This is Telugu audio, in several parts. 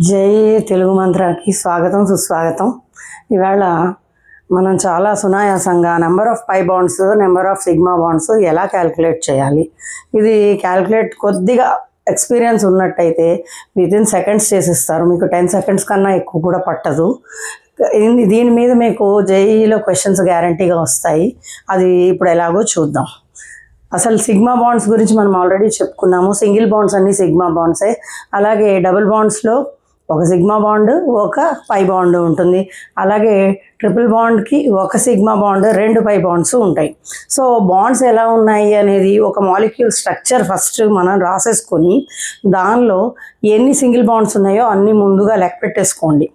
జై తెలుగు మంత్రాకి స్వాగతం సుస్వాగతం. ఇవాళ మనం చాలా సునాయాసంగా number of pi bonds, number of sigma bonds ఎలా క్యాలిక్యులేట్ చేయాలి. ఇది క్యాలిక్యులేట్ కొద్దిగా ఎక్స్పీరియన్స్ ఉన్నట్టయితే వితిన్ సెకండ్స్ చేసిస్తారు. మీకు 10 సెకండ్స్ కన్నా ఎక్కువ కూడా పట్టదు. దీని మీద మీకు జేఈలో క్వశ్చన్స్ గ్యారంటీగా వస్తాయి. అది ఇప్పుడు ఎలాగో చూద్దాం. అసలు సిగ్మా బాండ్స్ గురించి మనం ఆల్రెడీ చెప్పుకున్నాము. సింగిల్ బాండ్స్ అన్నీ సిగ్మా బాండ్సే. అలాగే డబుల్ బాండ్స్లో ఒక సిగ్మా బాండ్, ఒక పై బాండ్ ఉంటుంది. అలాగే ట్రిపుల్ బాండ్కి ఒక సిగ్మా బాండ్, 2 పై బాండ్స్ ఉంటాయి. సో బాండ్స్ ఎలా ఉన్నాయి అనేది ఒక మాలిక్యూల్ స్ట్రక్చర్ ఫస్ట్ మనం రాసేసుకొని దానిలో ఎన్ని సింగిల్ బాండ్స్ ఉన్నాయో అన్ని ముందుగా లెక్క పెట్టేసుకోండి.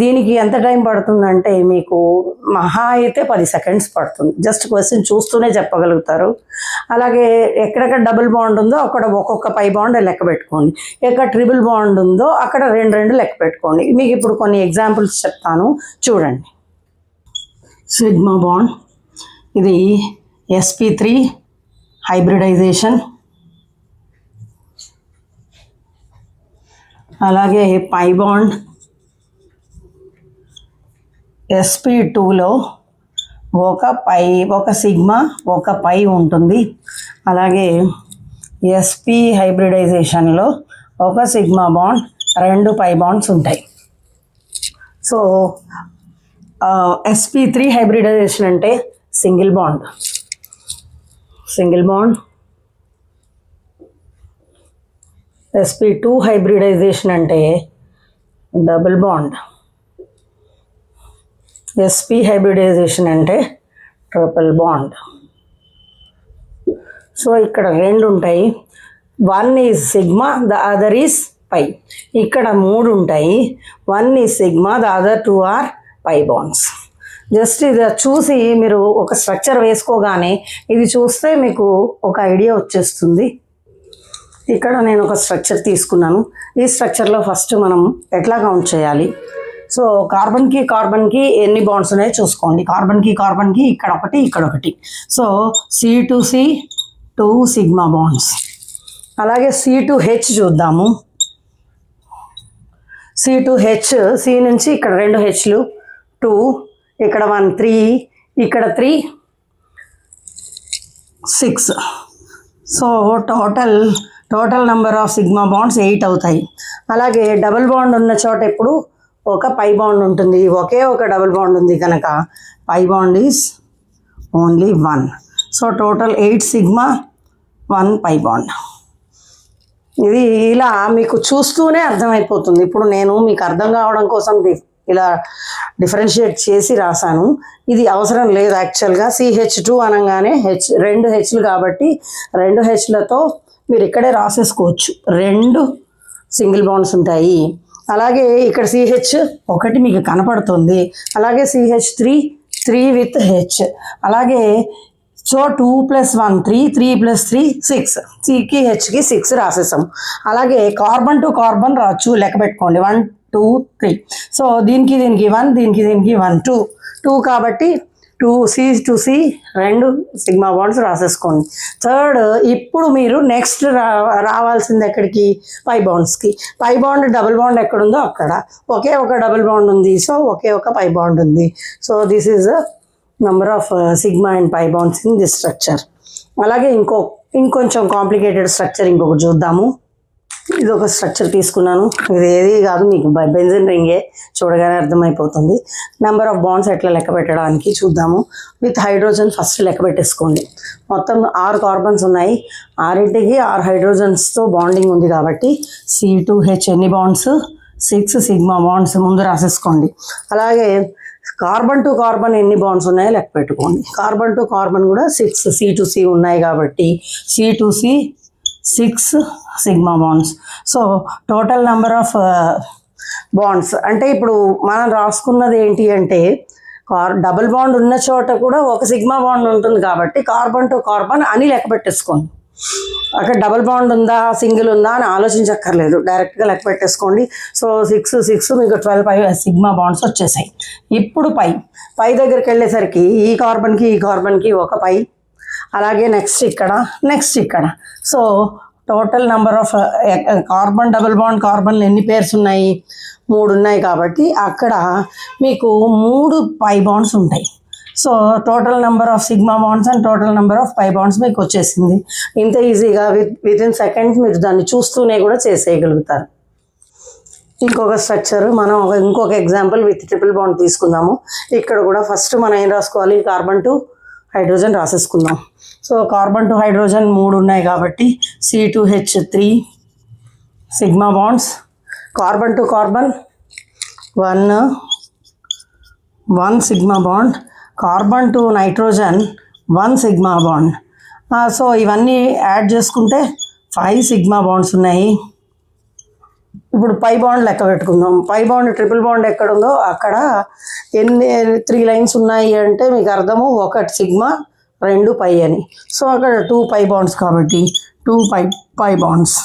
దీనికి ఎంత టైం పడుతుందంటే మీకు మహా అయితే 10 సెకండ్స్ పడుతుంది. జస్ట్ క్వశ్చన్ చూస్తూనే చెప్పగలుగుతారు. అలాగే ఎక్కడెక్కడ డబుల్ బాండ్ ఉందో అక్కడ ఒక్కొక్క పై బాండ్ లెక్క పెట్టుకోండి. ఎక్కడ ట్రిపుల్ బాండ్ ఉందో అక్కడ 2 లెక్క పెట్టుకోండి. మీకు ఇప్పుడు కొన్ని ఎగ్జాంపుల్స్ చెప్తాను, చూడండి. సిగ్మా బాండ్, ఇది sp3 హైబ్రిడైజేషన్. అలాగే పై బాండ్ sp2లో ఒక సిగ్మా, ఒక పై ఉంటుంది. అలాగే sp హైబ్రిడైజేషన్లో ఒక సిగ్మా బాండ్, 2 పై బాండ్స్ ఉంటాయి. సో sp3 హైబ్రిడైజేషన్ అంటే సింగిల్ బాండ్. sp2 హైబ్రిడైజేషన్ అంటే డబుల్ బాండ్. sp హైబ్రిడైజేషన్ అంటే ట్రిపుల్ బాండ్. సో ఇక్కడ 2 ఉంటాయి. 1 is sigma, the other is pi. ఇక్కడ 3 ఉంటాయి. 1 is sigma, the other 2 are pi bonds. Just ఇది చూసి మీరు ఒక స్ట్రక్చర్ వేసుకోగానే ఇది చూస్తే మీకు ఒక ఐడియా వచ్చేస్తుంది. ఇక్కడ నేను ఒక స్ట్రక్చర్ తీసుకున్నాను. ఈ స్ట్రక్చర్లో ఫస్ట్ మనం ఎట్లా కౌంట్ చేయాలి. సో కార్బన్కి ఎన్ని బాండ్స్ ఉన్నాయో చూసుకోండి. కార్బన్కి ఇక్కడ ఒకటి, ఇక్కడ ఒకటి. So C2C 2 sigma bonds. అలాగే C2H చూద్దాము. C2H, C నుంచి ఇక్కడ 2 Hలు, 2, ఇక్కడ 1 3, ఇక్కడ 3 6. So total number of sigma bonds 8 అవుతాయి. అలాగే డబుల్ బాండ్ ఉన్న చోట ఎప్పుడు ఒక పై బాండ్ ఉంటుంది. ఒకే ఒక డబుల్ బాండ్ ఉంది కనుక pi bond is only 1. So total 8 sigma, 1 pi bond. ఇది ఇలా మీకు చూస్తూనే అర్థమైపోతుంది. ఇప్పుడు నేను మీకు అర్థం కావడం కోసం ఇలా డిఫరెన్షియేట్ చేసి రాశాను. ఇది అవసరం లేదు యాక్చువల్గా. CH2 అనగానే 2 Hలు కాబట్టి 2 Hలతో మీరు ఇక్కడే రాసేసుకోవచ్చు. 2 సింగిల్ బాండ్స్ ఉంటాయి. అలాగే ఇక్కడ CH ఒకటి మీకు కనపడుతుంది. అలాగే CH3 3 విత్ H. అలాగే సో 2 + 1 3, 3 + 3 6. Cకి Hకి 6 రాసేసాం. అలాగే కార్బన్ టు కార్బన్ రావచ్చు, లెక్క పెట్టుకోండి. 1 2 3. సో దీనికి 1, దీనికి 1 2 కాబట్టి 2C 2 సిగ్మా బాండ్స్ రాసేసుకోండి. థర్డ్, ఇప్పుడు మీరు నెక్స్ట్ రావాల్సింది ఎక్కడికి? పై బాండ్స్కి. పై బాండ్ డబుల్ బాండ్ ఎక్కడుందో అక్కడ ఒకే ఒక డబుల్ బాండ్ ఉంది. సో ఒకే ఒక పై బాండ్ ఉంది. So this is number of sigma and pi bonds in this structure. అలాగే ఇంకొంచెం కాంప్లికేటెడ్ స్ట్రక్చర్ ఇంకొకటి చూద్దాము. ఇది ఒక స్ట్రక్చర్ తీసుకున్నాను. ఇది ఏది కాదు, మీకు బెంజిన్ రింగే, చూడగానే అర్థమైపోతుంది. నెంబర్ ఆఫ్ బాండ్స్ ఎట్లా లెక్క పెట్టడానికి చూద్దాము. విత్ హైడ్రోజన్ ఫస్ట్ లెక్క పెట్టేసుకోండి. మొత్తం 6 కార్బన్స్ ఉన్నాయి. 6కి 6 హైడ్రోజన్స్తో బాండింగ్ ఉంది కాబట్టి C2H ఎన్ని బాండ్స్? 6 సిగ్మా బాండ్స్ ముందు రాసేసుకోండి. అలాగే కార్బన్ టు కార్బన్ ఎన్ని బాండ్స్ ఉన్నాయో లెక్క పెట్టుకోండి. కార్బన్ టు కార్బన్ కూడా 6 C2C ఉన్నాయి కాబట్టి C2C 6 sigma bonds. So total number of wands అంటే ఇప్పుడు మనం రాసుకున్నది ఏంటి అంటే డబుల్ బాండ్ ఉన్న చోట కూడా ఒక సిగ్మా బాండ్ ఉంటుంది కాబట్టి కార్బన్ టు కార్బన్ అని లెక్క పెట్టేసుకోండి. అక్కడ డబుల్ బాండ్ ఉందా, సింగిల్ ఉందా అని ఆలోచించక్కర్లేదు, డైరెక్ట్గా లెక్క పెట్టేసుకోండి. సో 6 మీకు 12 సిగ్మా బాండ్స్ వచ్చేసాయి. ఇప్పుడు పై దగ్గరికి వెళ్ళేసరికి ఈ కార్బన్కి ఒక పై, అలాగే నెక్స్ట్ ఇక్కడ. So total number of carbon double bond కార్బన్లు ఎన్ని పేర్స్ ఉన్నాయి, 3 ఉన్నాయి కాబట్టి అక్కడ మీకు 3 పై బాండ్స్ ఉంటాయి. So total number of sigma bonds and total number of pi bonds మీకు వచ్చేసింది. ఇంత ఈజీగా విత్ ఇన్ సెకండ్స్ మీరు దాన్ని చూస్తూనే కూడా చేసేయగలుగుతారు. ఇంకొక స్ట్రక్చర్ మనం ఇంకొక ఎగ్జాంపుల్ విత్ ట్రిపుల్ బాండ్ తీసుకుందాము. ఇక్కడ కూడా ఫస్ట్ మనం ఏం రాసుకోవాలి, కార్బన్ టు హైడ్రోజన్ రాసేసుకుందాం. సో కార్బన్ టు హైడ్రోజన్ 3 ఉన్నాయి కాబట్టి C2H3 sigma bonds, carbon to carbon 1 sigma bond, carbon to nitrogen 1 sigma bond. So ఇవన్నీ యాడ్ చేసుకుంటే 5 సిగ్మా బాండ్స్ ఉన్నాయి. ఇప్పుడు పై బాండ్ లెక్క పెట్టుకుందాం. పై బాండ్ ట్రిపుల్ బాండ్ ఎక్కడ ఉందో అక్కడ 3 లైన్స్ ఉన్నాయి అంటే మీకు అర్థము 1 సిగ్మా 2 పై అని. సో అక్కడ 2 పై బాండ్స్ కాబట్టి 2 పై బాండ్స్.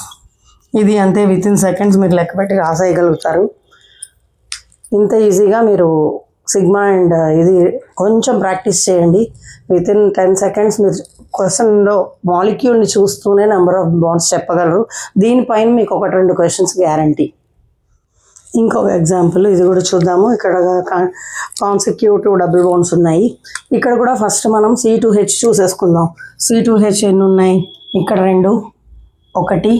ఇది అంతే, విత్ ఇన్ సెకండ్స్ మీరు లెక్క పెట్టి రాసేయగలుగుతారు. ఇంత ఈజీగా మీరు సిగ్మా అండ్ ఇది కొంచెం ప్రాక్టీస్ చేయండి. విత్ ఇన్ 10 సెకండ్స్ మీరు క్వశ్చన్లో మాలిక్యూల్ని చూస్తూనే నెంబర్ ఆఫ్ బాండ్స్ చెప్పగలరు. దీనిపైన మీకు 1-2 క్వశ్చన్స్ గ్యారంటీ. ఇంకొక ఎగ్జాంపుల్ ఇది కూడా చూద్దాము. ఇక్కడ కాన్సిక్యూటివ్ డబుల్ బాండ్స్ ఉన్నాయి. ఇక్కడ కూడా ఫస్ట్ మనం C2H చూసేసుకుందాం. C2H ఎన్ని ఉన్నాయి, ఇక్కడ 2, 1,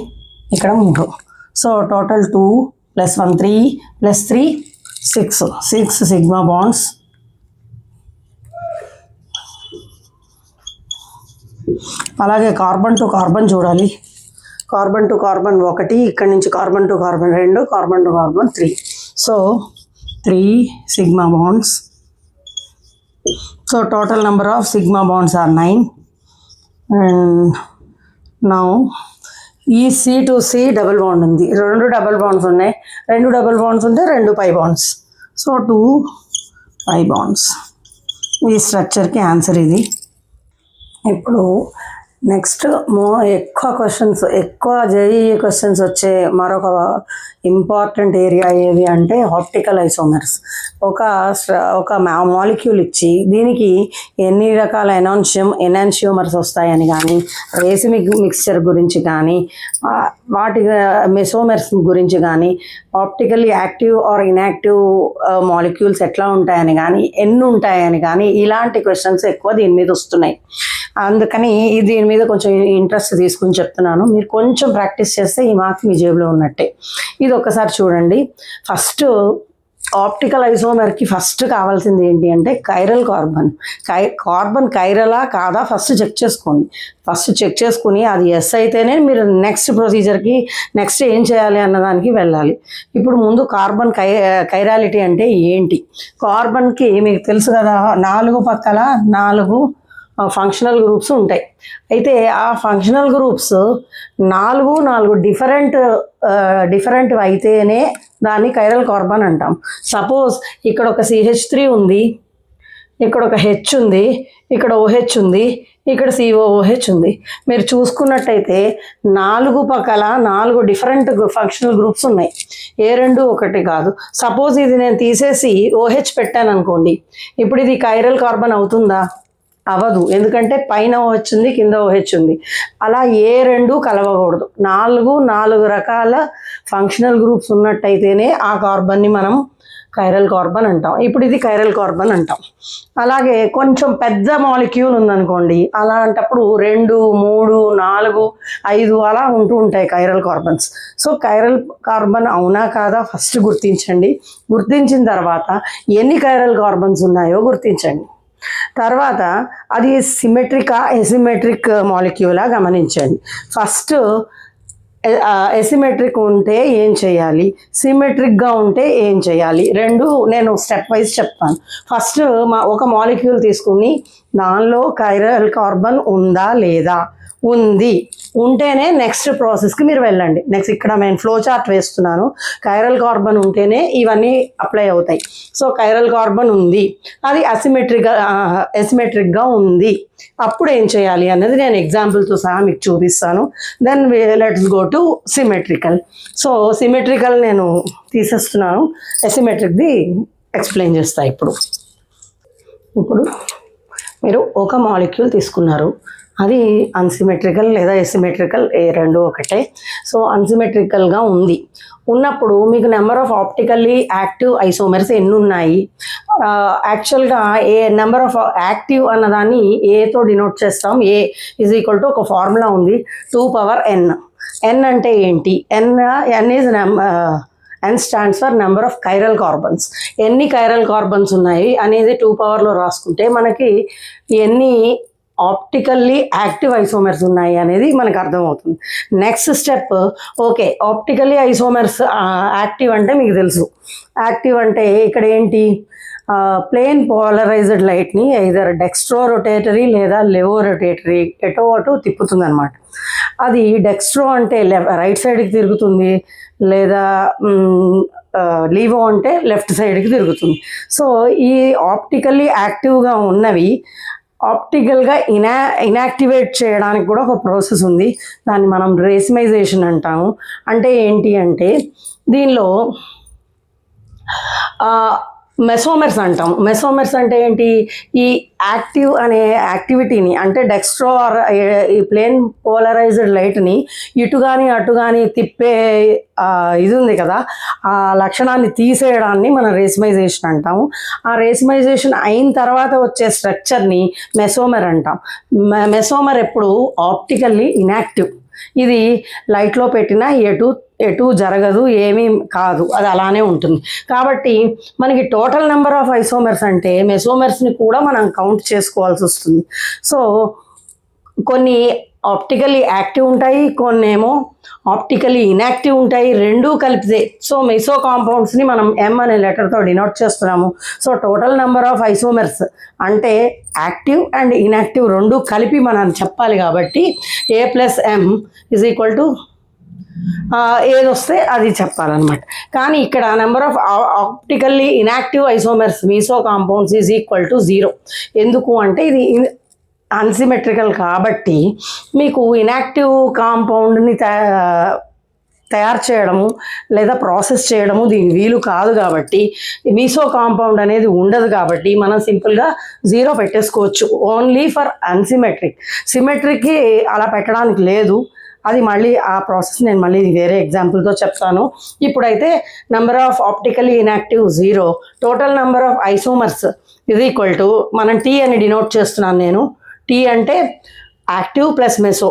ఇక్కడ 3. So total 2 + 1 3 + 3 6 sigma bonds. అలాగే కార్బన్ టు కార్బన్ చూడాలి. కార్బన్ టు కార్బన్ 1, ఇక్కడ నుంచి carbon to carbon 2, carbon to carbon 3. So 3 sigma bonds. So total number of sigma bonds are 9. And now ఈ C2C డబుల్ బాండ్ ఉంది, 2 డబుల్ బాండ్స్ ఉన్నాయి. 2 డబుల్ బాండ్స్ ఉంటే 2 pi bonds. So 2 pi bonds. ఈ స్ట్రక్చర్కి ఆన్సర్ ఇది. ఇప్పుడు నెక్స్ట్ ఎక్కువ జేఈఈ క్వశ్చన్స్ వచ్చే మరొక ఇంపార్టెంట్ ఏరియా ఏది అంటే ఆప్టికల్ ఐసోమర్స్. ఒక మాలిక్యూల్ ఇచ్చి దీనికి ఎన్ని రకాల ఎనాన్షియోమర్స్ వస్తాయని కానీ, రేసిమిక్ మిక్స్చర్ గురించి కానీ, వాటి మెసోమర్స్ గురించి కానీ, optically active or inactive molecules ఎట్లా ఉంటాయని కానీ, ఎన్ని ఉంటాయని కానీ, ఇలాంటి క్వశ్చన్స్ ఎక్కువ దీని మీద వస్తున్నాయి. అందుకని దీని మీద కొంచెం ఇంట్రెస్ట్ తీసుకుని చెప్తున్నాను. మీరు కొంచెం ప్రాక్టీస్ చేస్తే ఈ మార్క్స్ మీ జేబులో ఉన్నట్టే. ఇది ఒకసారి చూడండి. ఫస్ట్ ఆప్టికల్ ఐసోమర్కి ఫస్ట్ కావాల్సింది ఏంటి అంటే కైరల్ కార్బన్. కార్బన్ కైరలా కాదా ఫస్ట్ చెక్ చేసుకోండి. ఫస్ట్ చెక్ చేసుకుని అది ఎస్ అయితేనే మీరు నెక్స్ట్ ప్రొసీజర్కి నెక్స్ట్ ఏం చేయాలి అన్నదానికి వెళ్ళాలి. ఇప్పుడు ముందు కార్బన్ కైరాలిటీ అంటే ఏంటి? కార్బన్కి మీకు తెలుసు కదా, 4 పక్కల 4 ఫంక్షనల్ గ్రూప్స్ ఉంటాయి. అయితే ఆ ఫంక్షనల్ గ్రూప్స్ 4 డిఫరెంట్ అయితేనే దాన్ని కైరల్ కార్బన్ అంటాం. సపోజ్ ఇక్కడ ఒక CH3 ఉంది, ఇక్కడ ఒక H ఉంది, ఇక్కడ OH ఉంది, ఇక్కడ COOH ఉంది. మీరు చూసుకున్నట్టయితే 4 పక్కల 4 డిఫరెంట్ ఫంక్షనల్ గ్రూప్స్ ఉన్నాయి. ఏ 2 ఒకటి కాదు. సపోజ్ ఇది నేను తీసేసి OH పెట్టాను అనుకోండి, ఇప్పుడు ఇది కైరల్ కార్బన్ అవుతుందా? అవ్వదు. ఎందుకంటే పైన OH ఉంది, కింద OH ఉంది. అలా ఏ 2 కలవకూడదు. 4 రకాల ఫంక్షనల్ గ్రూప్స్ ఉన్నట్టయితేనే ఆ కార్బన్ని మనం కైరల్ కార్బన్ అంటాం. ఇప్పుడు ఇది కైరల్ కార్బన్ అంటాం. అలాగే కొంచెం పెద్ద మాలిక్యూల్ ఉందనుకోండి, అలాంటప్పుడు 2, 3, 4, 5 అలా ఉంటూ ఉంటాయి chiral carbons. So chiral carbon అవునా కాదా ఫస్ట్ గుర్తించండి. గుర్తించిన తర్వాత ఎన్ని కైరల్ కార్బన్స్ ఉన్నాయో గుర్తించండి. తర్వాత అది ఎసిమెట్రిక్ మాలిక్యూలా గమనించండి. ఫస్ట్ ఎసిమెట్రిక్ ఉంటే ఏం చేయాలి, సిమెట్రిక్గా ఉంటే ఏం చేయాలి, 2 నేను స్టెప్ వైజ్ చెప్తాను. ఫస్ట్ ఒక మాలిక్యూల్ తీసుకుని దానిలో కైరల్ కార్బన్ ఉందా లేదా, ఉంది, ఉంటేనే నెక్స్ట్ ప్రాసెస్కి మీరు వెళ్ళండి. నెక్స్ట్ ఇక్కడ నేను ఫ్లో చార్ట్ వేస్తున్నాను. కైరల్ కార్బన్ ఉంటేనే ఇవన్నీ అప్లై అవుతాయి. సో కైరల్ కార్బన్ ఉంది, అది ఎసిమెట్రిక్గా ఉంది, అప్పుడు ఏం చేయాలి అన్నది నేను ఎగ్జాంపుల్తో సహా మీకు చూపిస్తాను. Then let's go to symmetrical. So symmetrical నేను తీసేస్తున్నాను, ఎసిమెట్రిక్ది ఎక్స్ప్లెయిన్ చేస్తాను. ఇప్పుడు మీరు ఒక మాలిక్యూల్ తీసుకున్నారు, అది అన్సిమెట్రికల్ లేదా ఎసిమెట్రికల్ రెండు ఒకటే. సో అన్సిమెట్రికల్గా ఉన్నప్పుడు మీకు number of optically active isomers ఎన్ని ఉన్నాయి? యాక్చువల్గా నెంబర్ ఆఫ్ యాక్టివ్ అన్నదాన్ని ఏతో డినోట్ చేస్తాం. ఏ ఈజ్ ఈక్వల్ టు ఒక ఫార్ములా ఉంది, 2n. n అంటే ఏంటి? n is n stands for number of chiral carbons. ఎన్ని కైరల్ కార్బన్స్ ఉన్నాయి అనేది 2 పవర్లో రాసుకుంటే మనకి ఎన్ని ఆప్టికల్లీ యాక్టివ్ ఐసోమర్స్ ఉన్నాయి అనేది మనకు అర్థమవుతుంది. Next step, okay optically isomers active అంటే మీకు తెలుసు. యాక్టివ్ అంటే ఇక్కడ ఏంటి? ప్లేన్ పోలరైజ్డ్ లైట్ని ఐదర్ డెక్స్ట్రో రొటేటరీ లేదా లెవో రొటేటరీ ఎటో అటు తిప్పుతుంది అనమాట. అది డెక్స్ట్రో అంటే రైట్ సైడ్కి తిరుగుతుంది, లేదా లీవో అంటే లెఫ్ట్ సైడ్కి తిరుగుతుంది. సో ఈ ఆప్టికల్లీ యాక్టివ్గా ఉన్నవి ఆప్టికల్గా ఇనాక్టివేట్ చేయడానికి కూడా ఒక ప్రాసెస్ ఉంది. దాన్ని మనం రేసిమైజేషన్ అంటాము. అంటే ఏంటి అంటే దీనిలో మెసోమర్స్ అంటాం. మెసోమర్స్ అంటే ఏంటి? ఈ యాక్టివ్ అనే యాక్టివిటీని అంటే డెక్స్ట్రో ఈ ప్లేన్ పోలరైజ్డ్ లైట్ని ఇటు కానీ అటు కానీ తిప్పే ఇది ఉంది కదా, ఆ లక్షణాన్ని తీసేయడాన్ని మనం రేసిమైజేషన్ అంటాము. ఆ రేసిమైజేషన్ అయిన తర్వాత వచ్చే స్ట్రక్చర్ని మెసోమర్ అంటాం. మెసోమర్ ఎప్పుడు ఆప్టికల్లీ ఇనాక్టివ్. ఇది లైట్లో పెట్టినా ఎటు జరగదు, ఏమీ కాదు, అది అలానే ఉంటుంది. కాబట్టి మనకి టోటల్ నెంబర్ ఆఫ్ ఐసోమర్స్ అంటే మెసోమర్స్ని కూడా మనం కౌంట్ చేసుకోవాల్సి వస్తుంది. సో కొన్ని ఆప్టికల్లీ యాక్టివ్ ఉంటాయి, కొన్ని ఏమో ఆప్టికల్లీ ఇన్యాక్టివ్ ఉంటాయి, రెండూ కలిపితే. సో మెసో కాంపౌండ్స్ని మనం M అనే లెటర్తో డినోట్ చేస్తున్నాము. So total number of isomers అంటే యాక్టివ్ అండ్ ఇన్యాక్టివ్ రెండు కలిపి మనం చెప్పాలి. కాబట్టి A+M ఈజ్ ఈక్వల్ టు ఏది వస్తే అది చెప్పాలన్నమాట. కానీ ఇక్కడ number of optically inactive isomers meso compounds is equal to 0. ఎందుకు అంటే ఇది అన్సిమెట్రికల్ కాబట్టి మీకు ఇన్యాక్టివ్ కాంపౌండ్ని తయారు చేయడము లేదా ప్రాసెస్ చేయడము దీనికి వీలు కాదు. కాబట్టి మీసో కాంపౌండ్ అనేది ఉండదు. కాబట్టి మనం సింపుల్గా 0 పెట్టేసుకోవచ్చు ఓన్లీ ఫర్ అన్సిమెట్రిక్. సిమెట్రిక్కి అలా పెట్టడానికి లేదు. అది మళ్ళీ ఆ ప్రాసెస్ నేను మళ్ళీ వేరే ఎగ్జాంపుల్తో చెప్తాను. ఇప్పుడైతే number of optically inactive 0, total number of isomers ఇది ఈక్వల్ టు, మనం T అని డినోట్ చేస్తున్నాను నేను. T అంటే active plus meso.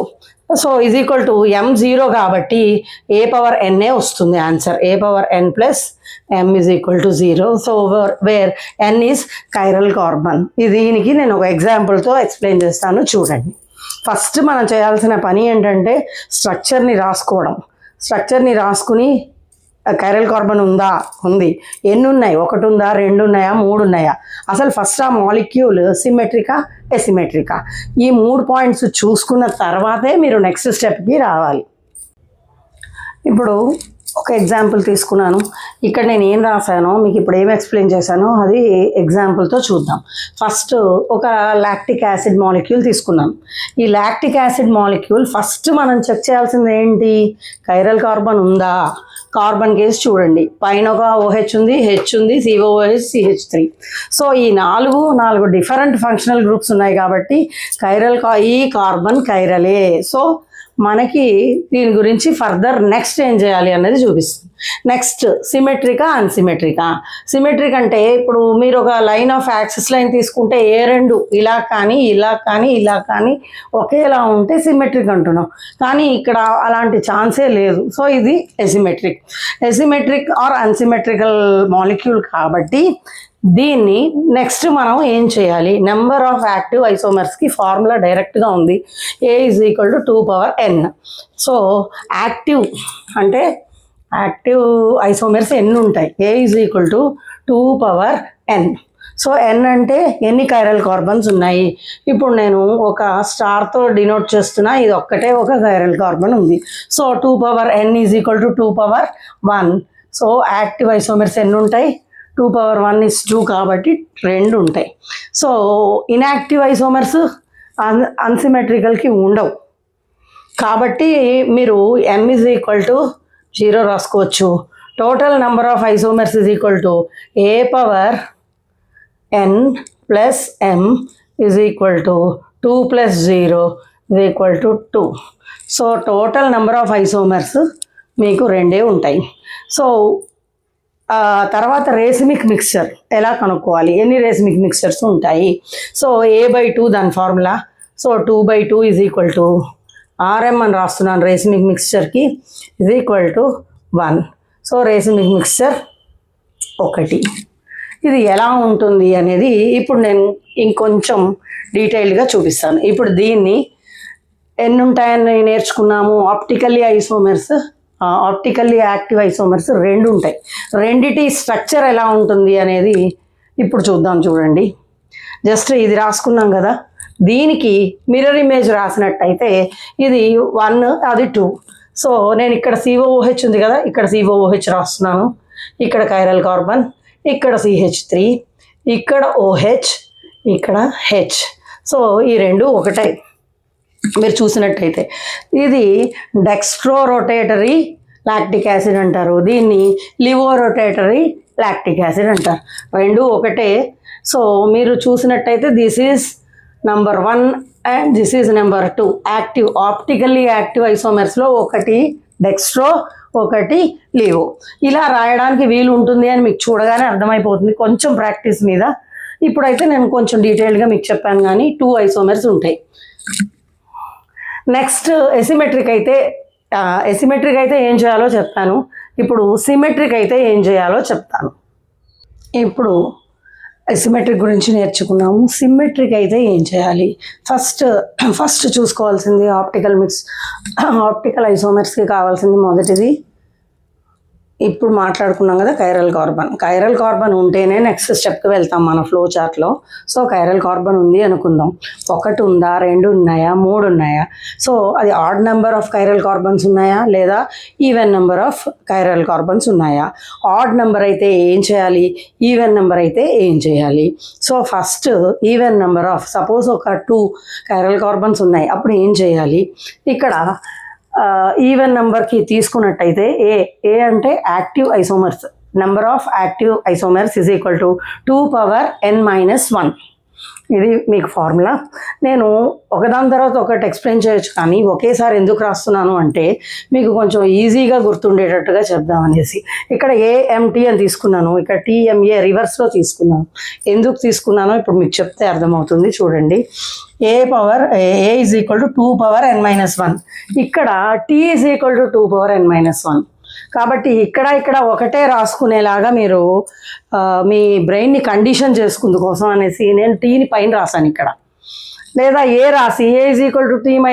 So is equal to M0 కాబట్టి A⁴n వస్తుంది answer. A⁴n plus M is equal to 0. So where N is chiral carbon. దీనికి నేను ఒక ఎగ్జాంపుల్తో ఎక్స్ప్లెయిన్ చేస్తాను, చూడండి. ఫస్ట్ మనం చేయాల్సిన పని ఏంటంటే స్ట్రక్చర్ని రాసుకోవడం. స్ట్రక్చర్ని రాసుకుని కైరల్ కార్బన్ ఉంది, ఎన్ని ఉన్నాయి, 1 ఉందా, 2 ఉన్నాయా, 3 ఉన్నాయా, అసలు ఫస్ట్ ఆ మాలిక్యూల్ సిమెట్రికా ఎసిమెట్రికా, ఈ 3 పాయింట్స్ చూసుకున్న తర్వాతే మీరు నెక్స్ట్ స్టెప్కి రావాలి. ఇప్పుడు ఒక ఎగ్జాంపుల్ తీసుకున్నాను. ఇక్కడ నేను ఏం రాశానో మీకు ఇప్పుడు ఏం ఎక్స్ప్లెయిన్ చేశానో అది ఎగ్జాంపుల్తో చూద్దాం. ఫస్ట్ ఒక లాక్టిక్ యాసిడ్ మాలిక్యూల్ తీసుకున్నాం. ఈ లాక్టిక్ యాసిడ్ మాలిక్యూల్ ఫస్ట్ మనం చెక్ చేయాల్సింది ఏంటి? కైరల్ కార్బన్ ఉందా? కార్బన్ కేసు చూడండి, పైన ఒక OH ఉంది, H ఉంది, COOH, CH3. సో ఈ నాలుగు డిఫరెంట్ ఫంక్షనల్ గ్రూప్స్ ఉన్నాయి కాబట్టి ఈ కార్బన్ కైరలే. సో మనకి దీని గురించి ఫర్దర్ నెక్స్ట్ ఏం చేయాలి అనేది చూపిస్తుంది. నెక్స్ట్ సిమెట్రికా అన్సిమెట్రికా. సిమెట్రిక్ అంటే ఇప్పుడు మీరు ఒక లైన్ ఆఫ్ యాక్సిస్ లైన్ తీసుకుంటే ఏ రెండు ఇలా కానీ ఒకేలా ఉంటే సిమెట్రిక్ అంటున్నాం. కానీ ఇక్కడ అలాంటి ఛాన్సే లేదు. సో ఇది ఎసిమెట్రిక్ ఆర్ అన్సిమెట్రికల్ మాలిక్యూల్ కాబట్టి దీన్ని నెక్స్ట్ మనం ఏం చేయాలి? నెంబర్ ఆఫ్ యాక్టివ్ ఐసోమర్స్కి ఫార్ములా డైరెక్ట్గా ఉంది, A is equal to 2n. So active అంటే యాక్టివ్ ఐసోమర్స్ ఎన్ని ఉంటాయి? A is equal to 2n. So n అంటే ఎన్ని కైరల్ కార్బన్స్ ఉన్నాయి. ఇప్పుడు నేను ఒక స్టార్తో డినోట్ చేస్తున్నా, ఇది ఒక్కటే ఒక కైరల్ కార్బన్ ఉంది. So 2n is equal to 2(1). So active isomers ఎన్ని ఉంటాయి? 2(1) is 2 కాబట్టి 2 ఉంటాయి. సో ఇన్యాక్టివ్ ఐసోమర్స్ అన్సిమెట్రికల్కి ఉండవు కాబట్టి మీరు M ఈజ్ ఈక్వల్ టు 0 రాసుకోవచ్చు. Total number of isomers is equal to A⁴n plus M is equal to 2 + 0 is equal to 2. So total number of isomers మీకు 2 ఉంటాయి. సో తర్వాత రేసిమిక్ మిక్స్చర్ ఎలా కనుక్కోవాలి, ఎన్ని రేసిమిక్ మిక్స్చర్స్ ఉంటాయి. సో A/2 దాని ఫార్ములా. So 2/2 is equal to RM అని రాస్తున్నాను రేసిమిక్ మిక్స్చర్కి, is equal to 1. So racemic mixture 1. ఇది ఎలా ఉంటుంది అనేది ఇప్పుడు నేను ఇంకొంచెం డీటెయిల్డ్గా చూపిస్తాను. ఇప్పుడు దీన్ని ఎన్ని ఉంటాయని నేర్చుకున్నాము. ఆప్టికల్లీ యాక్టివ్ ఐసోమర్స్ 2 ఉంటాయి. రెండిటి స్ట్రక్చర్ ఎలా ఉంటుంది అనేది ఇప్పుడు చూద్దాం. చూడండి, జస్ట్ ఇది రాసుకున్నాం కదా, దీనికి మిర్రర్ ఇమేజ్ రాసినట్టయితే ఇది 1, అది 2. సో నేను ఇక్కడ COOH ఉంది కదా, ఇక్కడ COOH రాస్తున్నాను, ఇక్కడ కైరల్ కార్బన్, ఇక్కడ CH3, ఇక్కడ OH, ఇక్కడ H. సో ఈ 2 ఒకటే. మీరు చూసినట్టయితే ఇది డెక్స్ట్రో రొటేటరీ లాక్టిక్ యాసిడ్ అంటారు, దీన్ని లివో రొటేటరీ లాక్టిక్ యాసిడ్ అంటారు. 2 ఒకటే. సో మీరు చూసినట్టయితే this is number 1 and this is number 2. Active, optically active ఐసోమర్స్లో ఒకటి డెక్స్ట్రో, ఒకటి లివో. ఇలా రాయడానికి వీలు ఉంటుంది అని మీకు చూడగానే అర్థమైపోతుంది కొంచెం ప్రాక్టీస్ మీద. ఇప్పుడైతే నేను కొంచెం డీటెయిల్డ్గా మీకు చెప్పాను, కానీ 2 ఐసోమర్స్ ఉంటాయి. నెక్స్ట్ ఎసిమెట్రిక్ అయితే ఏం చేయాలో చెప్తాను. ఇప్పుడు సిమెట్రిక్ అయితే ఏం చేయాలో చెప్తాను. ఇప్పుడు ఎసిమెట్రిక్ గురించి నేర్చుకున్నాము. సిమెట్రిక్ అయితే ఏం చేయాలి? ఫస్ట్ చూసుకోవాల్సింది ఆప్టికల్ ఐసోమర్స్కి కావాల్సింది మొదటిది ఇప్పుడు మాట్లాడుకున్నాం కదా, కైరల్ కార్బన్ ఉంటేనే నెక్స్ట్ స్టెప్కి వెళ్తాం మన ఫ్లో చార్ట్లో. సో కైరల్ కార్బన్ ఉంది అనుకుందాం. 1 ఉందా, 2 ఉన్నాయా, 3 ఉన్నాయా? సో అది odd number of chiral carbons ఉన్నాయా, లేదా even number of chiral carbons ఉన్నాయా? ఆడ్ నెంబర్ అయితే ఏం చేయాలి, ఈవెన్ నెంబర్ అయితే ఏం చేయాలి? So first even number of, suppose ఒక 2 కైరల్ కార్బన్స్ ఉన్నాయి, అప్పుడు ఏం చేయాలి? ఇక్కడ ఈవెన్ నెంబర్కి తీసుకున్నట్టయితే ఏ అంటే active isomers, number of active isomers is equal to 2n-1. ఇది మీకు ఫార్ములా. నేను ఒకదాని తర్వాత ఒకటి ఎక్స్ప్లెయిన్ చేయొచ్చు, కానీ ఒకేసారి ఎందుకు రాస్తున్నాను అంటే మీకు కొంచెం ఈజీగా గుర్తుండేటట్టుగా చెప్దామనేసి. ఇక్కడ AMT అని తీసుకున్నాను, ఇక్కడ TMA రివర్స్లో తీసుకున్నాను. ఎందుకు తీసుకున్నానో ఇప్పుడు మీకు చెప్తే అర్థమవుతుంది. చూడండి, A is equal to 2n-1, ఇక్కడ T is equal to 2n-1. కాబట్టి ఇక్కడ ఒకటే రాసుకునేలాగా మీరు మీ బ్రెయిన్ని కండిషన్ చేసుకుందు కోసం అనేసి నేను టీని పైన రాశాను ఇక్కడ. లేదా ఏ రాసి A is equal to T-M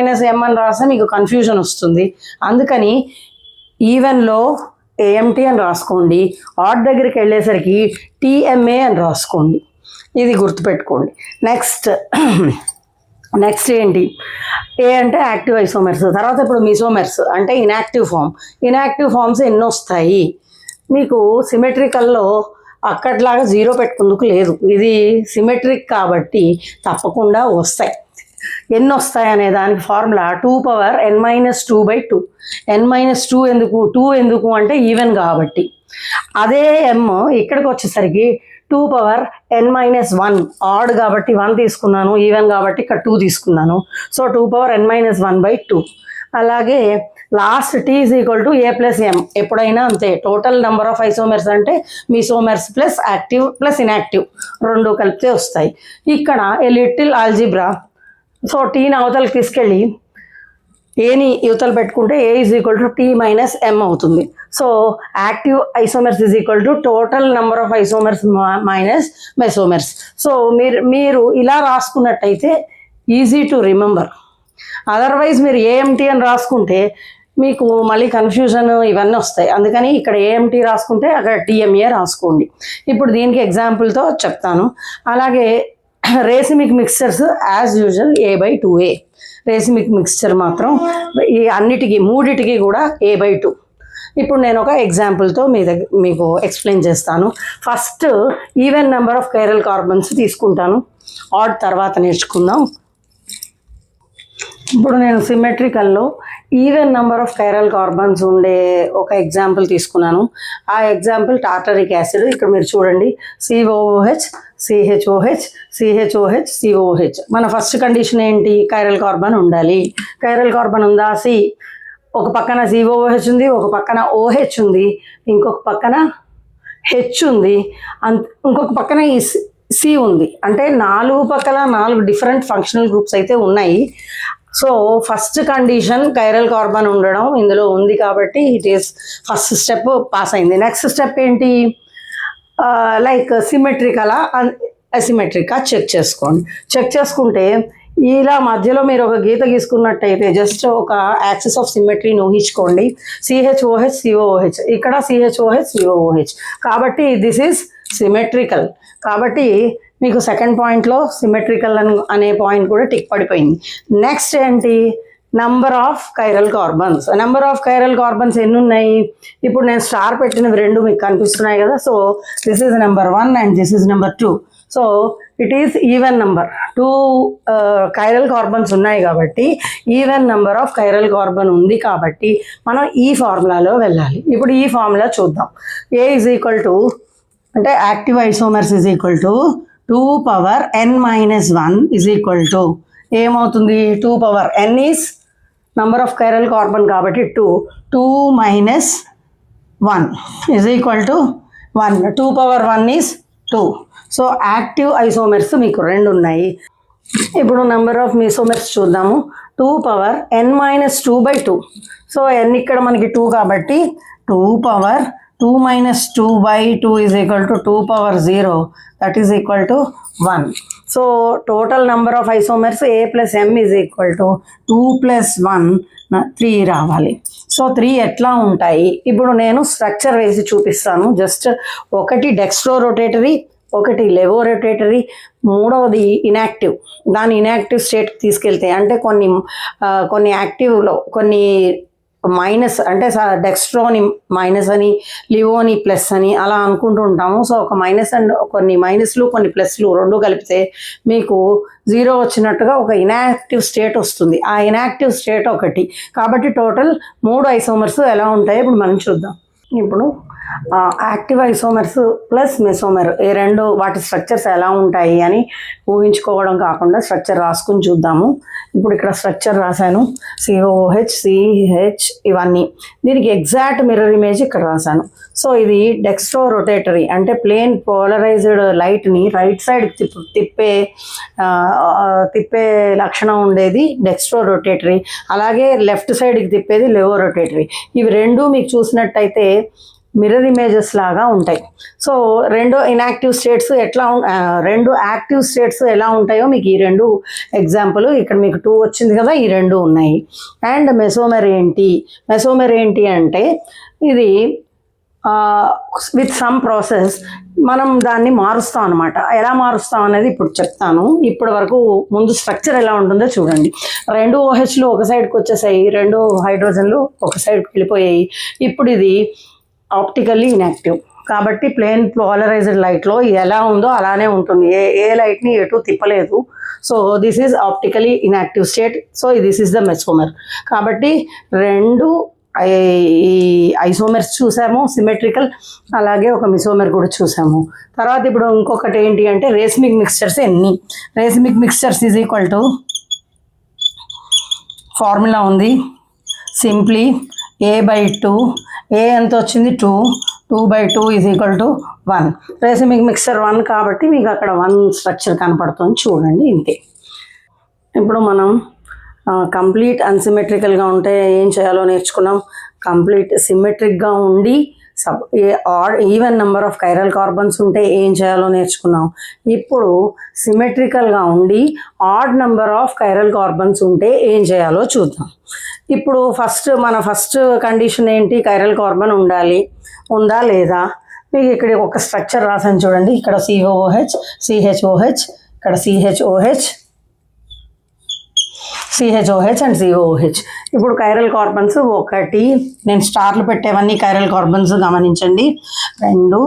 అని రాస్తే మీకు కన్ఫ్యూజన్ వస్తుంది. అందుకని ఈవెన్లో AMT అని రాసుకోండి, ఆడ్ దగ్గరికి వెళ్ళేసరికి TMA అని రాసుకోండి. ఇది గుర్తుపెట్టుకోండి. నెక్స్ట్ ఏంటి? ఏ అంటే యాక్టివ్ ఐసోమర్స్. తర్వాత ఇప్పుడు మిసోమర్స్ అంటే ఇన్యాక్టివ్ ఫామ్స్ ఎన్ని వస్తాయి మీకు? సిమెట్రికల్లో అక్కట్లాగా 0 పెట్టుకుందుకు లేదు, ఇది సిమెట్రిక్ కాబట్టి తప్పకుండా వస్తాయి. ఎన్ని వస్తాయి అనే దానికి ఫార్ములా 2n-2/2. n-2 ఎందుకు? 2 ఎందుకు అంటే ఈవెన్ కాబట్టి. అదే m ఇక్కడికి వచ్చేసరికి 2n-1, ఆడ్ కాబట్టి 1 తీసుకున్నాను, ఈవెన్ కాబట్టి ఇక్కడ 2 తీసుకున్నాను. So 2n-1/2. అలాగే last T is equal to A+M. ఎప్పుడైనా అంతే, టోటల్ నెంబర్ ఆఫ్ ఐసోమర్స్ అంటే మిసోమర్స్ ప్లస్ యాక్టివ్ ప్లస్ ఇన్యాక్టివ్ 2 కలిపితే వస్తాయి. ఇక్కడ ఏ లిటిల్ ఆల్జిబ్రా. సో టీని అవతలకి తీసుకెళ్ళి ఏని యువతలు పెట్టుకుంటే A is equal to T-M అవుతుంది. So active isomers is equal to total number of isomers minus mesomers. So మీరు ఇలా రాసుకున్నట్టయితే ఈజీ టు రిమెంబర్. అదర్వైజ్ మీరు AMT అని రాసుకుంటే మీకు మళ్ళీ కన్ఫ్యూజన్ ఇవన్నీ వస్తాయి. అందుకని ఇక్కడ AMT రాసుకుంటే అక్కడ TMA రాసుకోండి. ఇప్పుడు దీనికి ఎగ్జాంపుల్తో చెప్తాను. అలాగే racemic mixtures as usual A/2A. Racemic mixture మాత్రం ఈ మూడిటికి కూడా A/2. ఇప్పుడు నేను ఒక ఎగ్జాంపుల్తో మీకు ఎక్స్ప్లెయిన్ చేస్తాను. First even number of chiral carbons తీసుకుంటాను, ఆడ్ తర్వాత నేర్చుకుందాం. ఇప్పుడు నేను సిమెట్రికల్లో even number of chiral carbons ఉండే ఒక ఎగ్జాంపుల్ తీసుకున్నాను. ఆ ఎగ్జాంపుల్ టార్టరిక్ యాసిడ్. ఇక్కడ మీరు చూడండి, COOH, CHOH, CHOH, COOH. మన ఫస్ట్ కండిషన్ ఏంటి? కైరల్ కార్బన్ ఉండాలి. కైరల్ కార్బన్ ఉందా? ఒక పక్కన COOH ఉంది, ఒక పక్కన OH ఉంది, ఇంకొక పక్కన H ఉంది, ఇంకొక పక్కన ఈ C ఉంది. అంటే 4 పక్కల 4 డిఫరెంట్ ఫంక్షనల్ గ్రూప్స్ అయితే ఉన్నాయి. So first condition chiral carbon ఉండడం ఇందులో ఉంది కాబట్టి it is first step pass అయింది. నెక్స్ట్ స్టెప్ ఏంటి? లైక్ సిమెట్రికలా అసిమెట్రికా చెక్ చేసుకోండి. చెక్ చేసుకుంటే ఇలా మధ్యలో మీరు ఒక గీత గీసుకున్నట్టయితే జస్ట్ ఒక యాక్సిస్ ఆఫ్ సిమెట్రీని ఊహించుకోండి. CHOH, COOH, ఇక్కడ CHOH, COOH. కాబట్టి దిస్ ఈజ్ సిమెట్రికల్. కాబట్టి మీకు సెకండ్ పాయింట్లో సిమెట్రికల్ అనే పాయింట్ కూడా టిక్ పడిపోయింది. నెక్స్ట్ ఏంటి? Number of chiral carbons. Number of chiral carbons ఎన్ని ఉన్నాయి? ఇప్పుడు నేను స్టార్ పెట్టినవి 2 మీకు కనిపిస్తున్నాయి కదా. So this is number 1 and this is number 2. So it is even number. 2 chiral carbons ఉన్నాయి కాబట్టి even number of chiral carbon ఉంది కాబట్టి మనం ఈ ఫార్ములాలో వెళ్ళాలి. ఇప్పుడు ఈ ఫార్ములా చూద్దాం. A ఈజ్ ఈక్వల్ టు, అంటే active isomers is equal to 2 power n minus 1 is equal to ఏమవుతుంది? 2 power n is number of chiral carbon కాబట్టి 2 minus 1 is equal to 1. 2 power 1 is 2. So active isomers మీకు 2 ఉన్నాయి. ఇప్పుడు నెంబర్ ఆఫ్ మెసోమర్స్ చూద్దాము. 2 power n minus 2/2. So n ఇక్కడ మనకి 2 కాబట్టి 2 power 2 minus 2/2 is equal to 2 power 0, that is equal to 1. So total number of isomers A plus M is equal to 2 plus 1, 3 రావాలి. సో 3 ఎట్లా ఉంటాయి? ఇప్పుడు నేను స్ట్రక్చర్ వేసి చూపిస్తాను. జస్ట్ ఒకటి డెక్స్ట్రో రొటేటరీ, ఒకటి లెవో రొటేటరీ, మూడవది ఇన్యాక్టివ్. దాని ఇన్యాక్టివ్ స్టేట్కి తీసుకెళ్తే అంటే కొన్ని యాక్టివ్లో కొన్ని మైనస్, అంటే డెక్స్ట్రోని మైనస్ అని, లివోని ప్లస్ అని అలా అనుకుంటూ ఉంటాము. సో ఒక మైనస్ అండ్ కొన్ని మైనస్లు కొన్ని ప్లస్లు 2 కలిపితే మీకు 0 వచ్చినట్టుగా ఒక ఇన్యాక్టివ్ స్టేట్ వస్తుంది. ఆ ఇన్యాక్టివ్ స్టేట్ ఒకటి. కాబట్టి టోటల్ 3 ఐసోమర్స్ ఎలా ఉంటాయో ఇప్పుడు మనం చూద్దాం. ఇప్పుడు యాక్టివ్ ఐసోమర్స్ ప్లస్ మెసోమర్ ఈ 2 వాటి స్ట్రక్చర్స్ ఎలా ఉంటాయి అని ఊహించుకోవడం కాకుండా స్ట్రక్చర్ రాసుకుని చూద్దాము. ఇప్పుడు ఇక్కడ స్ట్రక్చర్ రాశాను. COOH, CH ఇవన్నీ. దీనికి ఎగ్జాక్ట్ మిర్రర్ ఇమేజ్ ఇక్కడ రాశాను. సో ఇది డెక్స్ట్రో రొటేటరీ, అంటే ప్లేన్ పోలరైజ్డ్ లైట్ని రైట్ సైడ్ తిప్పే లక్షణం ఉండేది డెక్స్ట్రో రొటేటరీ. అలాగే లెఫ్ట్ సైడ్కి తిప్పేది లెవో రొటేటరీ. ఇవి 2 మీకు చూసినట్టయితే మిర్రర్ ఇమేజెస్ లాగా ఉంటాయి. సో 2 ఇన్యాక్టివ్ స్టేట్స్ ఎట్లా 2 యాక్టివ్ స్టేట్స్ ఎలా ఉంటాయో మీకు ఈ 2 ఎగ్జాంపుల్. ఇక్కడ మీకు 2 వచ్చింది కదా, ఈ 2 ఉన్నాయి. అండ్ మెసోమర్ ఏంటి అంటే ఇది విత్ సమ్ ప్రాసెస్ మనం దాన్ని మారుస్తాం అనమాట. ఎలా మారుస్తాం అనేది ఇప్పుడు చెప్తాను. ఇప్పటి వరకు ముందు స్ట్రక్చర్ ఎలా ఉంటుందో చూడండి. 2 OHలు ఒక సైడ్కి వచ్చేసాయి, 2 హైడ్రోజన్లు ఒక సైడ్కి వెళ్ళిపోయాయి. ఇప్పుడు ఇది ఆప్టికల్లీ ఇన్యాక్టివ్ కాబట్టి ప్లేన్ పోలరైజ్డ్ లైట్లో ఎలా ఉందో అలానే ఉంటుంది. ఏ లైట్ని ఎటు తిప్పలేదు. So this is optically inactive state. So this is the mesomer. కాబట్టి 2 ఐసోమర్స్ చూసాము సిమెట్రికల్, అలాగే ఒక మెసోమర్ కూడా చూసాము. తర్వాత ఇప్పుడు ఇంకొకటి ఏంటి అంటే రేసిమిక్ మిక్స్చర్స్ ఎన్ని? Racemic mixtures is equal to formula ఉంది. సింప్లీ A/2, A ఎంత వచ్చింది? 2/2 is equal to 1. Racemic mixture 1 కాబట్టి మీకు అక్కడ 1 స్ట్రక్చర్ కనపడుతుంది చూడండి. ఇంతే. ఇప్పుడు మనం కంప్లీట్ అన్సిమెట్రికల్గా ఉంటే ఏం చేయాలో నేర్చుకున్నాం. కంప్లీట్ సిమెట్రిక్గా ఉండి even number of chiral carbons ఉంటే ఏం చేయాలో నేర్చుకున్నాం. ఇప్పుడు సిమెట్రికల్గా ఉండి odd number of chiral carbons ఉంటే ఏం చేయాలో చూద్దాం. ఇప్పుడు మన ఫస్ట్ కండిషన్ ఏంటి? కైరల్ కార్బన్ ఉందా లేదా? మీకు ఇక్కడ ఒక స్ట్రక్చర్ రాసాను చూడండి. ఇక్కడ COOH, CHOH, ఇక్కడ CHOH అండ్ COOH. ఇప్పుడు కైరల్ కార్బన్స్ ఒకటి, నేను స్టార్లు పెట్టేవన్నీ కైరల్ కార్బన్స్ గమనించండి. 2,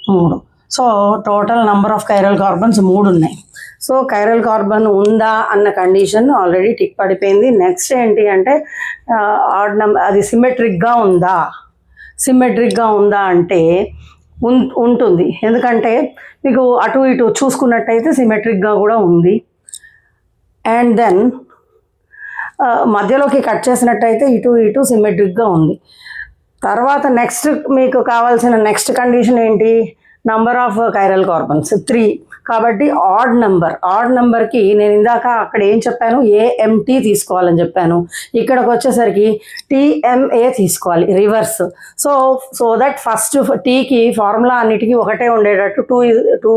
3. So total number of chiral carbons 3 ఉన్నాయి. సో కైరల్ కార్బన్ ఉందా అన్న కండిషన్ ఆల్రెడీ టిక్ పడిపోయింది. నెక్స్ట్ ఏంటి అంటే ఆడ్ నెంబర్ అది సిమెట్రిక్గా ఉందా, సిమెట్రిక్గా ఉందా అంటే ఉంటుంది. ఎందుకంటే మీకు అటు ఇటు చూసుకున్నట్టయితే సిమెట్రిక్గా కూడా ఉంది. అండ్ దెన్ మధ్యలోకి కట్ చేసినట్టయితే ఇటు ఇటు సిమెట్రిక్గా ఉంది. తర్వాత నెక్స్ట్ మీకు కావాల్సిన నెక్స్ట్ కండిషన్ ఏంటి, నంబర్ ఆఫ్ కైరల్ కార్బన్స్ 3. కాబట్టి ఆడ్ నెంబర్కి నేను ఇందాక అక్కడ ఏం చెప్పాను, ఏఎంటీ తీసుకోవాలని చెప్పాను. ఇక్కడికి వచ్చేసరికి టీఎంఏ తీసుకోవాలి రివర్స్. సో దట్ ఫస్ట్ టీకి ఫార్ములా అన్నిటికీ ఒకటే ఉండేటట్టు 2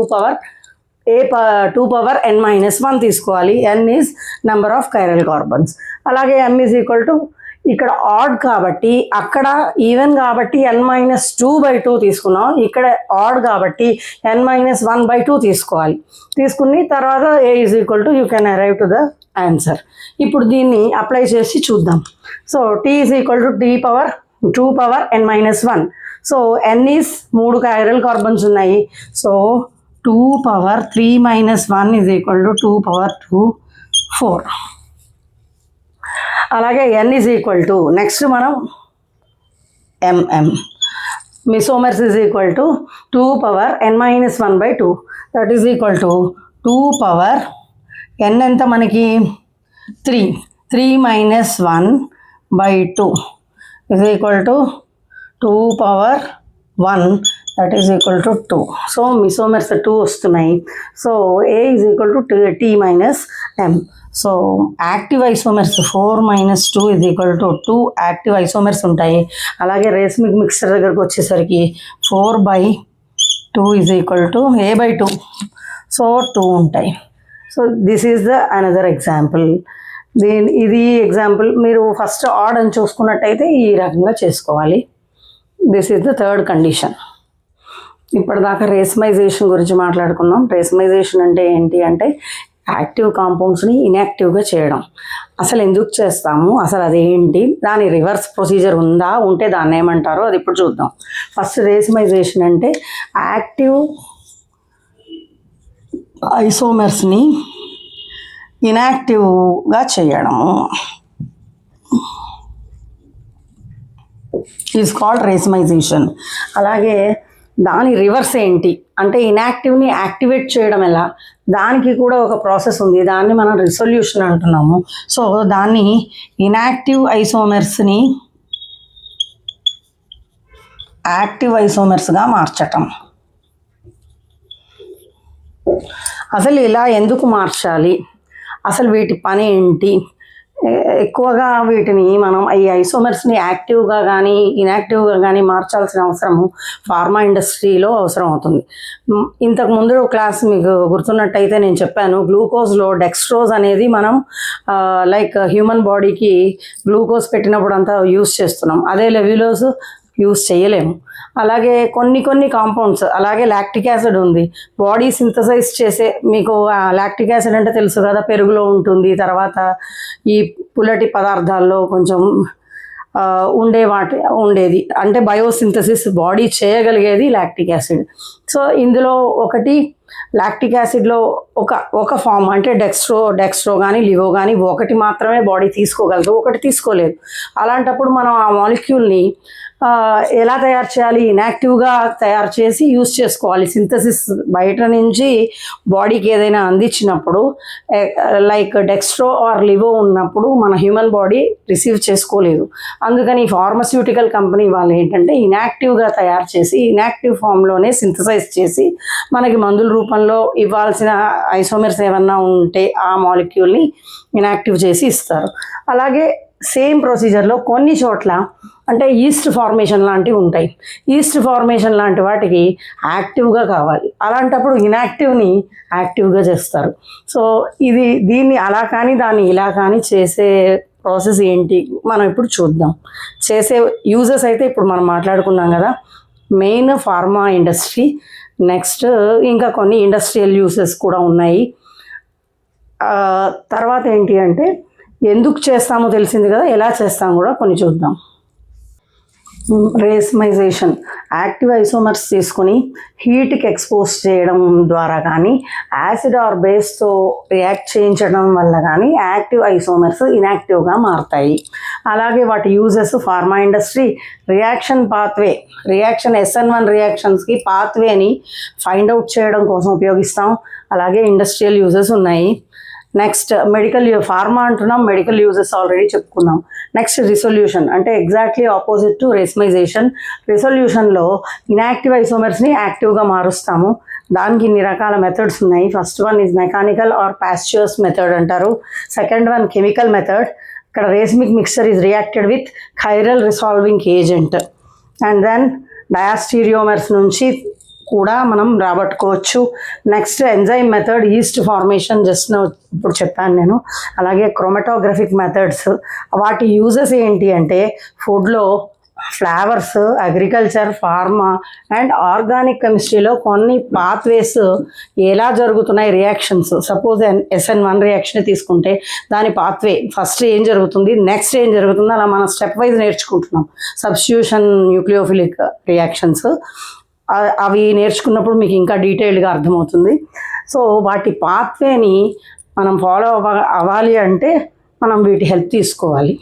పవర్ n-1 తీసుకోవాలి. n is number of chiral carbons. అలాగే m ఈజ్ ఈక్వల్ టు ఇక్కడ ఆడ్ కాబట్టి అక్కడ ఈవెన్ కాబట్టి n-2/2 తీసుకున్నాం. ఇక్కడ ఆడ్ కాబట్టి n-1/2 తీసుకోవాలి. తీసుకుని తర్వాత a is equal to you can arrive to the answer. ఇప్పుడు దీన్ని అప్లై చేసి చూద్దాం. So t is equal to 2 power n-1. So n is 3 chiral carbons ఉన్నాయి. So 2 power 3-1 is equal to 2 power 2 4. అలాగే n is equal to next మనం mm mesomers is equal to 2 power n-1/2. That is equal to 2 power n ఎంత మనకి 3-1/2 is equal to 2 power 1 that is equal to 2. So mesomers 2 వస్తున్నాయి. So a is equal to t minus m. So active isomers 4-2 is equal to 2 active isomers ఉంటాయి. అలాగే రేస్మిక్ మిక్సర్ దగ్గరకు వచ్చేసరికి 4/2 is equal to a/2. So 2 ఉంటాయి. So this is the another example. ఇది ఎగ్జాంపుల్ మీరు ఫస్ట్ ఆడ్ అని చూసుకున్నట్టయితే ఈ రకంగా చేసుకోవాలి. This is the third condition. ఇప్పటిదాకా రేస్మైజేషన్ గురించి మాట్లాడుకున్నాం. రేస్మైజేషన్ అంటే ఏంటి అంటే యాక్టివ్ కాంపౌండ్స్ని ఇన్యాక్టివ్గా చేయడం. అసలు ఎందుకు చేస్తాము, అసలు అదేంటి, దాని రివర్స్ ప్రొసీజర్ ఉందా, ఉంటే దాన్ని ఏమంటారో అది ఇప్పుడు చూద్దాం. ఫస్ట్ రేస్మైజేషన్ అంటే యాక్టివ్ ఐసోమర్స్ని ఇన్యాక్టివ్గా చేయడము ఈజ్ కాల్డ్ రేస్మైజేషన్. అలాగే దాని రివర్స్ ఏంటి అంటే ఇన్యాక్టివ్ని యాక్టివేట్ చేయడం ఎలా, దానికి కూడా ఒక ప్రాసెస్ ఉంది. దాన్ని మనం రిసొల్యూషన్ అంటున్నాము. సో దాన్ని ఇన్యాక్టివ్ ఐసోమర్స్ని యాక్టివ్ ఐసోమర్స్గా మార్చటం. అసలు ఇలా ఎందుకు మార్చాలి, అసలు వీటి పని ఏంటి, ఎక్కువగా వీటిని మనం ఈ ఐసోమర్స్ని యాక్టివ్గా కానీ ఇన్యాక్టివ్గా కానీ మార్చాల్సిన అవసరము ఫార్మా ఇండస్ట్రీలో అవసరం అవుతుంది. ఇంతకుముందు క్లాస్ మీకు గుర్తున్నట్టయితే నేను చెప్పాను, గ్లూకోజ్లో డెక్స్ట్రోజ్ అనేది మనం లైక్ హ్యూమన్ బాడీకి గ్లూకోజ్ పెట్టినప్పుడు అంతా యూస్ చేస్తున్నాం. అదే లెవిలోస్ యూస్ చేయలేము. అలాగే కొన్ని కాంపౌండ్స్, అలాగే లాక్టిక్ యాసిడ్ ఉంది, బాడీ సింథసైజ్ చేసే, మీకు లాక్టిక్ యాసిడ్ అంటే తెలుసు కదా, పెరుగులో ఉంటుంది. తర్వాత ఈ పుల్లటి పదార్థాల్లో కొంచెం ఉండేది అంటే బయోసింథసిస్ బాడీ చేయగలిగేది లాక్టిక్ యాసిడ్. సో ఇందులో ఒకటి లాక్టిక్ యాసిడ్లో ఒక ఫామ్ అంటే డెక్స్ట్రో కానీ లివో కానీ ఒకటి మాత్రమే బాడీ తీసుకోగలదు, ఒకటి తీసుకోలేదు. అలాంటప్పుడు మనం ఆ మాలిక్యూల్ని ఎలా తయారు చేయాలి, ఇన్యాక్టివ్గా తయారు చేసి యూస్ చేసుకోవాలి. సింథసిస్ బయట నుంచి బాడీకి ఏదైనా అందించినప్పుడు లైక్ డెక్స్ట్రో ఆర్ లివో ఉన్నప్పుడు మన హ్యూమన్ బాడీ రిసీవ్ చేసుకోలేదు. అందుకని ఫార్మస్యూటికల్ కంపెనీ వాళ్ళు ఏంటంటే ఇన్యాక్టివ్గా తయారు చేసి ఇన్యాక్టివ్ ఫామ్లోనే సింథసైజ్ చేసి మనకి మందుల రూపంలో ఇవ్వాల్సిన ఐసోమర్స్ ఏమన్నా ఉంటే ఆ మాలిక్యూల్ని ఇన్యాక్టివ్ చేసి ఇస్తారు. అలాగే సేమ్ ప్రొసీజర్లో కొన్ని చోట్ల అంటే ఈస్ట్ ఫార్మేషన్ లాంటివి ఉంటాయి. ఈస్ట్ ఫార్మేషన్ లాంటి వాటికి యాక్టివ్గా కావాలి, అలాంటప్పుడు ఇన్యాక్టివ్ని యాక్టివ్గా చేస్తారు. సో దీన్ని అలా కానీ దాన్ని ఇలా కానీ చేసే ప్రాసెస్ ఏంటి మనం ఇప్పుడు చూద్దాం. చేసే యూజెస్ అయితే ఇప్పుడు మనం మాట్లాడుకున్నాం కదా, మెయిన్ ఫార్మా ఇండస్ట్రీ. నెక్స్ట్ ఇంకా కొన్ని ఇండస్ట్రియల్ యూజెస్ కూడా ఉన్నాయి. తర్వాత ఏంటి అంటే ఎందుకు చేస్తామో తెలిసింది కదా, ఎలా చేస్తామో కూడా కొన్ని చూద్దాం. రేస్మైజేషన్ యాక్టివ్ ఐసోమర్స్ తీసుకుని హీట్కి ఎక్స్పోజ్ చేయడం ద్వారా కానీ యాసిడ్ ఆర్ బేస్తో రియాక్ట్ చేయించడం వల్ల కానీ యాక్టివ్ ఐసోమర్స్ ఇన్యాక్టివ్గా మారుతాయి. అలాగే వాటి uses pharma industry reaction pathway, reaction SN1 రియాక్షన్స్కి పాత్వేని ఫైండ్ అవుట్ చేయడం కోసం ఉపయోగిస్తాం. అలాగే ఇండస్ట్రియల్ యూజెస్ ఉన్నాయి. నెక్స్ట్ మెడికల్ ఫార్మా అంటున్నాం, మెడికల్ యూజెస్ ఆల్రెడీ చెప్పుకున్నాం. నెక్స్ట్ రిసొల్యూషన్ అంటే ఎగ్జాక్ట్లీ ఆపోజిట్ టు రేస్మైజేషన్. రిసొల్యూషన్లో ఇన్యాక్టివ్ ఐసోమర్స్ని యాక్టివ్గా మారుస్తాము. దానికి ఇన్ని రకాల మెథడ్స్ ఉన్నాయి. First one is mechanical or Pasteur's method అంటారు. Second one chemical method. ఇక్కడ racemic mixture is reacted with chiral resolving agent. And then diastereomers నుంచి కూడా మనం రాబట్టుకోవచ్చు. Next enzyme method, yeast formation just ఇప్పుడు చెప్పాను నేను. అలాగే క్రోమటోగ్రఫిక్ మెథడ్స్, వాటి యూజెస్ ఏంటి అంటే ఫుడ్లో flavours, agriculture, pharma and organic కెమిస్ట్రీలో కొన్ని పాత్వేస్ ఎలా జరుగుతున్నాయి రియాక్షన్స్. సపోజ్ SN1 రియాక్షన్ తీసుకుంటే దాని పాత్వే ఫస్ట్ ఏం జరుగుతుంది, నెక్స్ట్ ఏం జరుగుతుంది, అలా మనం స్టెప్ వైజ్ నేర్చుకుంటున్నాం. సబ్స్టిట్యూషన్ న్యూక్లియోఫిలిక్ రియాక్షన్స్ అవి నేర్చుకున్నప్పుడు మీకు ఇంకా డీటెయిల్డ్గా అర్థమవుతుంది. సో వాటి పాత్వేని మనం ఫాలో అవ్వాలి అంటే మనం వీటి హెల్ప్ తీసుకోవాలి.